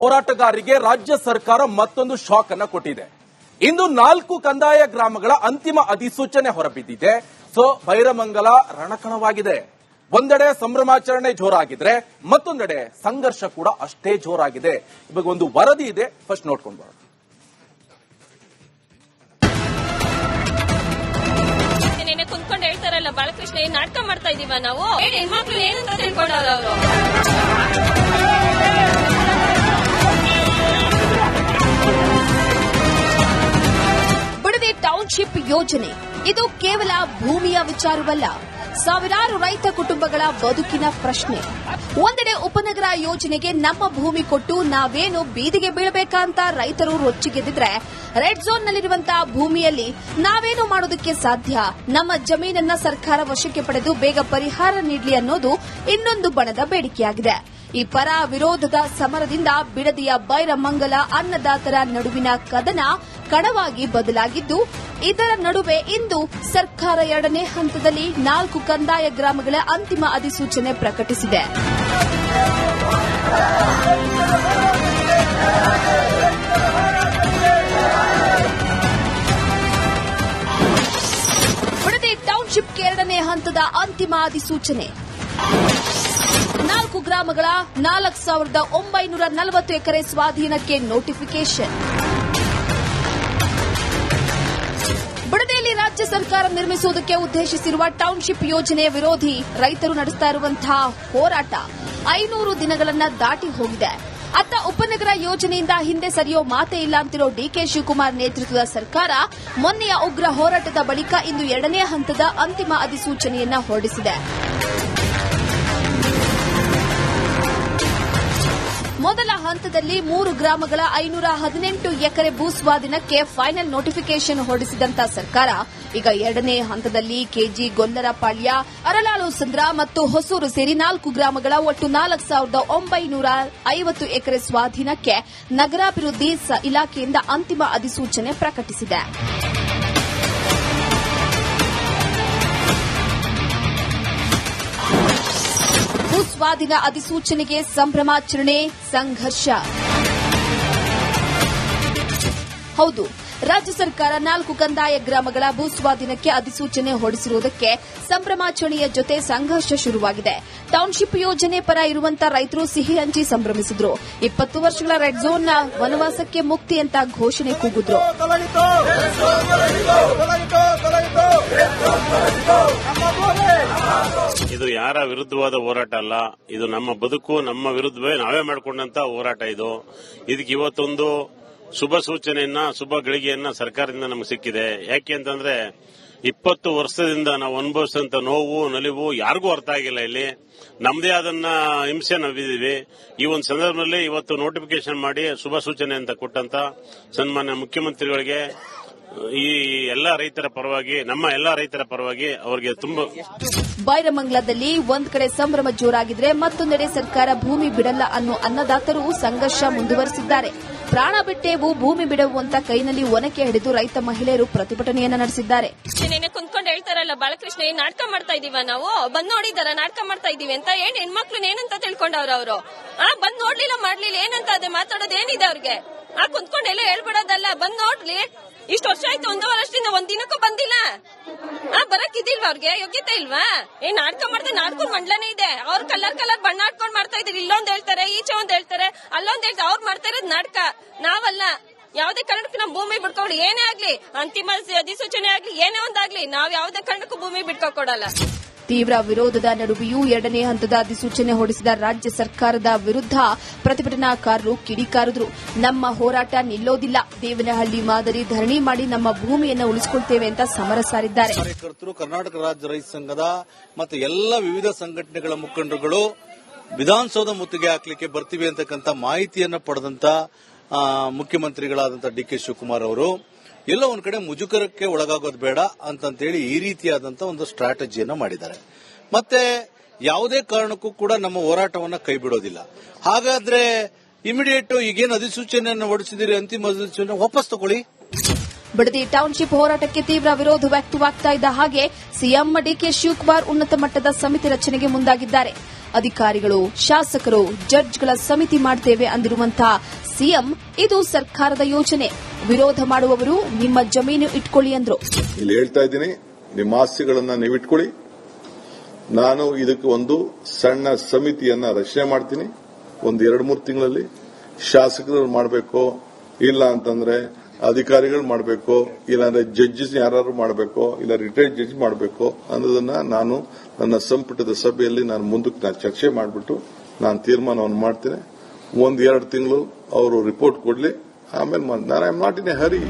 ಹೋರಾಟಗಾರರಿಗೆ ರಾಜ್ಯ ಸರ್ಕಾರ ಮತ್ತೊಂದು ಶಾಕ್ ಅನ್ನ ಕೊಟ್ಟಿದೆ. ಇಂದು 4 ಕಂದಾಯ ಗ್ರಾಮಗಳ ಅಂತಿಮ ಅಧಿಸೂಚನೆ ಹೊರಬಿದ್ದಿದೆ. ಸೊ ಬೈರಮಂಗಲ ರಣಕಣವಾಗಿದೆ. ಒಂದೆಡೆ ಸಂಭ್ರಮಾಚರಣೆ ಜೋರಾಗಿದ್ರೆ ಮತ್ತೊಂದೆಡೆ ಸಂಘರ್ಷ ಕೂಡ ಅಷ್ಟೇ ಜೋರಾಗಿದೆ. ಇವಾಗ ಒಂದು ವರದಿ ಇದೆ, ಫಸ್ಟ್ ನೋಡ್ಕೊಂಡು ಬರೋಣ. ಕುಂತ್ಕೊಂಡು ಹೇಳ್ತಾರಲ್ಲ ಬಾಲಕೃಷ್ಣ, ಏನ್ ನಾಟಕ ಮಾಡ್ತಾ ಇದೀವ ನಾವು? ಹೆಣ್ಮಕ್ಳು ಏನಂತ ತಿಳ್ಕೊಂಡವ್ರು ಅವರು? ಬಿಡದಿ ಟೌನ್ಶಿಪ್ ಯೋಜನೆ ಇದು ಕೇವಲ ಭೂಮಿಯ ವಿಚಾರವಲ್ಲ, ಸಾವಿರಾರು ರೈತ ಕುಟುಂಬಗಳ ಬದುಕಿನ ಪ್ರಶ್ನೆ. ಒಂದೆಡೆ ಉಪನಗರ ಯೋಜನೆಗೆ ನಮ್ಮ ಭೂಮಿ ಕೊಟ್ಟು ನಾವೇನು ಬೀದಿಗೆ ಬೀಳಬೇಕಾ ಅಂತ ರೈತರು ರೊಚ್ಚಿಗೆದ್ದಿದ್ರೆ, ರೆಡ್ ಝೋನ್ ನಲ್ಲಿರುವಂತಹ ಭೂಮಿಯಲ್ಲಿ ನಾವೇನು ಮಾಡೋದಕ್ಕೆ ಸಾಧ್ಯ? ನಮ್ಮ ಜಮೀನನ್ನ ಸರ್ಕಾರ ವಶಕ್ಕೆ ಪಡೆದು ಬೇಗ ಪರಿಹಾರ ನೀಡಲಿ ಅನ್ನೋದು ಇನ್ನೊಂದು ಬಣದ ಬೇಡಿಕೆಯಾಗಿದೆ. ಈ ಪರ ವಿರೋಧದ ಸಮರದಿಂದ ಬಿಡದಿಯ ಬೈರಮಂಗಲ ಅನ್ನದಾತರ ನಡುವಿನ ಕದನ ಕಣವಾಗಿ ಬದಲಾಗಿದ್ದು, ಇದರ ನಡುವೆ ಇಂದು ಸರ್ಕಾರ 2ನೇ ಹಂತದಲ್ಲಿ 4 ಕಂದಾಯ ಗ್ರಾಮಗಳ ಅಂತಿಮ ಅಧಿಸೂಚನೆ ಪ್ರಕಟಿಸಿದೆ. ಬಿಡದಿ ಟೌನ್ಶಿಪ್ಗೆ 2ನೇ ಹಂತದ ಅಂತಿಮ ಅಧಿಸೂಚನೆ. 4 ಗ್ರಾಮಗಳ 4,940 ಎಕರೆ ಸ್ವಾಧೀನಕ್ಕೆ ನೋಟಿಫಿಕೇಶನ್. ಬಿಡದಿಯಲ್ಲಿ ರಾಜ್ಯ ಸರ್ಕಾರ ನಿರ್ಮಿಸುವುದಕ್ಕೆ ಉದ್ದೇಶಿಸಿರುವ ಟೌನ್ಶಿಪ್ ಯೋಜನೆ ವಿರೋಧಿ ರೈತರು ನಡೆಸ್ತಾ ಇರುವಂತಹ ಹೋರಾಟ 500 ದಿನಗಳನ್ನ ದಾಟಿ ಹೋಗಿದೆ. ಅತ್ತ ಉಪನಗರ ಯೋಜನೆಯಿಂದ ಹಿಂದೆ ಸರಿಯೋ ಮಾತೇ ಇಲ್ಲ ಅಂತಿರೋ ಡಿಕೆ ಶಿವಕುಮಾರ್ ನೇತೃತ್ವದ ಸರ್ಕಾರ ಮೊನ್ನೆಯ ಉಗ್ರ ಹೋರಾಟದ ಬಳಿಕ ಇಂದು 2ನೇ ಹಂತದ ಅಂತಿಮ ಅಧಿಸೂಚನೆಯನ್ನ ಹೊರಡಿಸಿದೆ. ಮೊದಲ ಹಂತದಲ್ಲಿ 3 ಗ್ರಾಮಗಳ 518 ಎಕರೆ ಭೂ ಸ್ವಾಧೀನಕ್ಕೆ ಫೈನಲ್ ನೋಟಿಫಿಕೇಶನ್ ಹೊರಡಿಸಿದಂತ ಸರ್ಕಾರ ಈಗ 2ನೇ ಹಂತದಲ್ಲಿ ಕೆಜಿ ಗೊಲ್ಲರಪಾಳ್ಯ, ಅರಳಾಳುಸಂದ್ರ ಮತ್ತು ಹೊಸೂರು ಸೇರಿ 4 ಗ್ರಾಮಗಳ ಒಟ್ಟು 4,950 ಎಕರೆ ಸ್ವಾಧೀನಕ್ಕೆ ನಗರಾಭಿವೃದ್ಧಿ ಇಲಾಖೆಯಿಂದ ಅಂತಿಮ ಅಧಿಸೂಚನೆ ಪ್ರಕಟಿಸಿದೆ. ಭೂಸ್ವಾಧೀನ ಅಧಿಸೂಚನೆಗೆ ಸಂಭ್ರಮಾಚರಣೆ, ಸಂಘರ್ಷ. ಹೌದು, ರಾಜ್ಯ ಸರ್ಕಾರ 4 ಕಂದಾಯ ಗ್ರಾಮಗಳ ಭೂಸ್ವಾಧೀನಕ್ಕೆ ಅಧಿಸೂಚನೆ ಹೊರಡಿಸಿರುವುದಕ್ಕೆ ಸಂಭ್ರಮಾಚರಣೆಯ ಜೊತೆ ಸಂಘರ್ಷ ಶುರುವಾಗಿದೆ. ಟೌನ್ಶಿಪ್ ಯೋಜನೆ ಪರ ಇರುವಂತಹ ರೈತರು ಸಿಹಿ ಹಂಚಿ ಸಂಭ್ರಮಿಸಿದ್ರು. 20 ವರ್ಷಗಳ ರೆಡ್ ಝೋನ್ನ ವನವಾಸಕ್ಕೆ ಮುಕ್ತಿ ಅಂತ ಘೋಷಣೆ ಕೂಗಿದ್ರು. ಇದು ಯಾರ ವಿರುದ್ಧವಾದ ಹೋರಾಟ ಅಲ್ಲ, ಇದು ನಮ್ಮ ಬದುಕು, ನಮ್ಮ ವಿರುದ್ಧವೇ ನಾವೇ ಮಾಡಿಕೊಂಡಂತ ಹೋರಾಟ. ಇದಕ್ಕೆ ಇವತ್ತೊಂದು ಶುಭ ಸೂಚನೆಯನ್ನ, ಶುಭ ಗಳಿಗೆಯನ್ನ ಸರ್ಕಾರದಿಂದ ನಮಗೆ ಸಿಕ್ಕಿದೆ. ಯಾಕೆ ಅಂತಂದ್ರೆ 20 ವರ್ಷದಿಂದ ನಾವು ಅನುಭವಿಸಿದಂತ ನೋವು, ನಲಿವು ಯಾರಿಗೂ ಅರ್ಥ ಆಗಿಲ್ಲ. ಇಲ್ಲಿ ನಮ್ಮದೇ ಆದನ್ನ ಹಿಂಸೆ ನಾವಿದ್ದೀವಿ. ಈ ಒಂದು ಸಂದರ್ಭದಲ್ಲಿ ಇವತ್ತು ನೋಟಿಫಿಕೇಶನ್ ಮಾಡಿ ಶುಭ ಸೂಚನೆ ಅಂತ ಕೊಟ್ಟಂತ ಸನ್ಮಾನ್ಯ ಮುಖ್ಯಮಂತ್ರಿಗಳಿಗೆ, ಈ ಎಲ್ಲಾ ರೈತರ ಪರವಾಗಿ, ನಮ್ಮ ಎಲ್ಲಾ ರೈತರ ಪರವಾಗಿ ಅವರಿಗೆ ತುಂಬಾ. ಬೈರಮಂಗಲದಲ್ಲಿ ಒಂದ್ ಕಡೆ ಸಂಭ್ರಮ ಜೋರಾಗಿದ್ರೆ ಮತ್ತೊಂದೆಡೆ ಸರ್ಕಾರ ಭೂಮಿ ಬಿಡಲ್ಲ ಅನ್ನೋ ಅನ್ನದಾತರು ಸಂಘರ್ಷ ಮುಂದುವರೆಸಿದ್ದಾರೆ. ಪ್ರಾಣ ಬಿಟ್ಟೇವು, ಭೂಮಿ ಬಿಡವು ಅಂತ ಕೈನಲ್ಲಿ ಒನಕೆ ಹಿಡಿದು ರೈತ ಮಹಿಳೆಯರು ಪ್ರತಿಭಟನೆಯನ್ನ ನಡೆಸಿದ್ದಾರೆ. ಕುಂತ್ಕೊಂಡು ಹೇಳ್ತಾರಲ್ಲ ಬಾಲಕೃಷ್ಣ, ಏನ್ ನಾಟಕ ಮಾಡ್ತಾ ಇದೀವ ನಾವು? ಬಂದ್ ನೋಡಿದಾರ ನಾಟಕ ಮಾಡ್ತಾ ಇದೀವಿ ಅಂತ? ಹೆಣ್ಮಕ್ಳು ಏನಂತ ತಿಳ್ಕೊಂಡವ್ರ ಅವರು? ಬಂದ್ ನೋಡ್ಲಿಲ್ಲ ಮಾಡ್ಲಿಲ್ಲ ಏನಂತ ಅದೇ ಮಾತಾಡೋದು ಏನಿದೆ ಅವ್ರಿಗೆ? ಕುಂತ್ಕೊಂಡೆಲ್ಲ ಹೇಳ್ಬಿಡೋದಲ್ಲ, ಬಂದ್ ನೋಡ್ಲಿ. ಇಷ್ಟು ವರ್ಷ ಆಯ್ತು, 1 ವರ್ಷದಿಂದ ಒಂದ್ ದಿನಕ್ಕೂ ಬಂದಿಲ್ಲ. ಬರಕ್ ಇದಿಲ್ವಾ ಅವ್ರಿಗೆ? ಯೋಗ್ಯತೆ ಇಲ್ವಾ? ಏನ್ ನಾಟಕ ಮಾಡ್ದೆ? ನಾಟಕ ಮಂಡ್ಲನೇ ಇದೆ. ಅವ್ರು ಕಲರ್ ಬಣ್ಣ ಹಾಕೊಂಡ್ ಮಾಡ್ತಾ ಇದ್ರಿ. ಇಲ್ಲೊಂದ್ ಹೇಳ್ತಾರೆ, ಈಚೆ ಒಂದ್ ಹೇಳ್ತಾರೆ, ಅಲ್ಲೊಂದ್ ಹೇಳ್ತಾರೆ. ಅವ್ರು ಮಾಡ್ತಾ ಇರೋದು ನಾಟಕ, ನಾವಲ್ಲ. ಯಾವುದೇ ಕಾರಣಕ್ಕೂ ನಾವು ಭೂಮಿ ಬಿಡ್ಕೊಂಡು, ಏನೇ ಆಗ್ಲಿ, ಅಂತಿಮ ಅಧಿಸೂಚನೆ ಆಗ್ಲಿ, ಏನೇ ಒಂದಾಗ್ಲಿ, ನಾವ್ ಯಾವುದೇ ಕಾರಣಕ್ಕೂ ಭೂಮಿ ಬಿಡ್ಕೊಡಲ್ಲ. ತೀವ್ರ ವಿರೋಧದ ನಡುವೆಯೂ 2ನೇ ಹಂತದ ಅಧಿಸೂಚನೆ ಹೊರಡಿಸಿದ ರಾಜ್ಯ ಸರ್ಕಾರದ ವಿರುದ್ಧ ಪ್ರತಿಭಟನಾಕಾರರು ಕಿಡಿಕಾರಿದ್ರು. ನಮ್ಮ ಹೋರಾಟ ನಿಲ್ಲೋದಿಲ್ಲ, ದೇವನಹಳ್ಳಿ ಮಾದರಿ ಧರಣಿ ಮಾಡಿ ನಮ್ಮ ಭೂಮಿಯನ್ನು ಉಳಿಸಿಕೊಳ್ತೇವೆ ಅಂತ ಸಮರ ಸಾರಿದ್ದಾರೆ. ಕಾರ್ಯಕರ್ತರು, ಕರ್ನಾಟಕ ರಾಜ್ಯ ರೈತ ಸಂಘದ ಮತ್ತು ಎಲ್ಲ ವಿವಿಧ ಸಂಘಟನೆಗಳ ಮುಖಂಡರುಗಳು ವಿಧಾನಸೌಧ ಮುತ್ತಿಗೆ ಹಾಕಲಿಕ್ಕೆ ಬರ್ತೀವಿ ಅಂತಕ್ಕಂಥ ಮಾಹಿತಿಯನ್ನು ಪಡೆದಂತ ಮುಖ್ಯಮಂತ್ರಿಗಳಾದಂಥ ಡಿಕೆ ಶಿವಕುಮಾರ್ ಅವರು ಎಲ್ಲ ಒಂದ್ ಕಡೆ ಮುಜುಗರಕ್ಕೆ ಒಳಗಾಗೋದು ಬೇಡ ಅಂತಂತೇಳಿ ಈ ರೀತಿಯಾದಂತಹ ಒಂದು ಸ್ಟ್ರಾಟಜಿಯನ್ನ ಮಾಡಿದ್ದಾರೆ. ಮತ್ತೆ ಯಾವುದೇ ಕಾರಣಕ್ಕೂ ಕೂಡ ನಮ್ಮ ಹೋರಾಟವನ್ನ ಕೈ ಬಿಡೋದಿಲ್ಲ. ಹಾಗಾದ್ರೆ ಇಮಿಡಿಯೇಟ್ ಈಗೇನು ಅಧಿಸೂಚನೆಯನ್ನು ಹೊರಡಿಸಿದಿರಿ, ಅಂತಿಮ ಅಧಿಸೂಚನೆ ವಾಪಸ್ ತಗೊಳ್ಳಿ. ಬಿಡದಿ ಟೌನ್ಶಿಪ್ ಹೋರಾಟಕ್ಕೆ ತೀವ್ರ ವಿರೋಧ ವ್ಯಕ್ತವಾಗ್ತಾ ಇದ್ದ ಹಾಗೆ ಸಿಎಂ ಡಿಕೆ ಶಿವಕುಮಾರ್ ಉನ್ನತ ಮಟ್ಟದ ಸಮಿತಿ ರಚನೆಗೆ ಮುಂದಾಗಿದ್ದಾರೆ. ಅಧಿಕಾರಿಗಳು, ಶಾಸಕರು, ಜಡ್ಜ್ಗಳ ಸಮಿತಿ ಮಾಡ್ತೇವೆ ಅಂದಿರುವಂತಹ ಸಿಎಂ ಇದು ಸರ್ಕಾರದ ಯೋಜನೆ, ವಿರೋಧ ಮಾಡುವವರು ನಿಮ್ಮ ಜಮೀನು ಇಟ್ಕೊಳ್ಳಿ ಅಂದ್ರು. ಇಲ್ಲಿ ಹೇಳ್ತಾ ಇದ್ದೀನಿ, ನಿಮ್ಮ ಆಸ್ತಿಗಳನ್ನ ನೀವು ಇಟ್ಕೊಳ್ಳಿ. ನಾನು ಇದಕ್ಕೆ ಒಂದು ಸಣ್ಣ ಸಮಿತಿಯನ್ನ ರಚನೆ ಮಾಡ್ತೀನಿ. ಒಂದು 2-3 ತಿಂಗಳಲ್ಲಿ ಶಾಸಕರು ಮಾಡಬೇಕು, ಇಲ್ಲ ಅಂತಂದ್ರೆ ಅಧಿಕಾರಿಗಳು ಮಾಡಬೇಕು, ಇಲ್ಲಾಂದ್ರೆ ಜಡ್ಜಸ್ ಯಾರು ಮಾಡಬೇಕು, ಇಲ್ಲ ರಿಟೈರ್ಡ್ ಜಡ್ಜ್ ಮಾಡಬೇಕು ಅನ್ನೋದನ್ನ ನಾನು ನನ್ನ ಸಂಪುಟದ ಸಭೆಯಲ್ಲಿ ನಾನು ಮುಂದಕ್ಕೆ ಚರ್ಚೆ ಮಾಡಿಬಿಟ್ಟು ನಾನು ತೀರ್ಮಾನವನ್ನು ಮಾಡ್ತೇನೆ. 1-2 ತಿಂಗಳು ಅವರು ರಿಪೋರ್ಟ್ ಕೊಡ್ಲಿ, ಆಮೇಲೆ ನಾನು I am not in a Hari.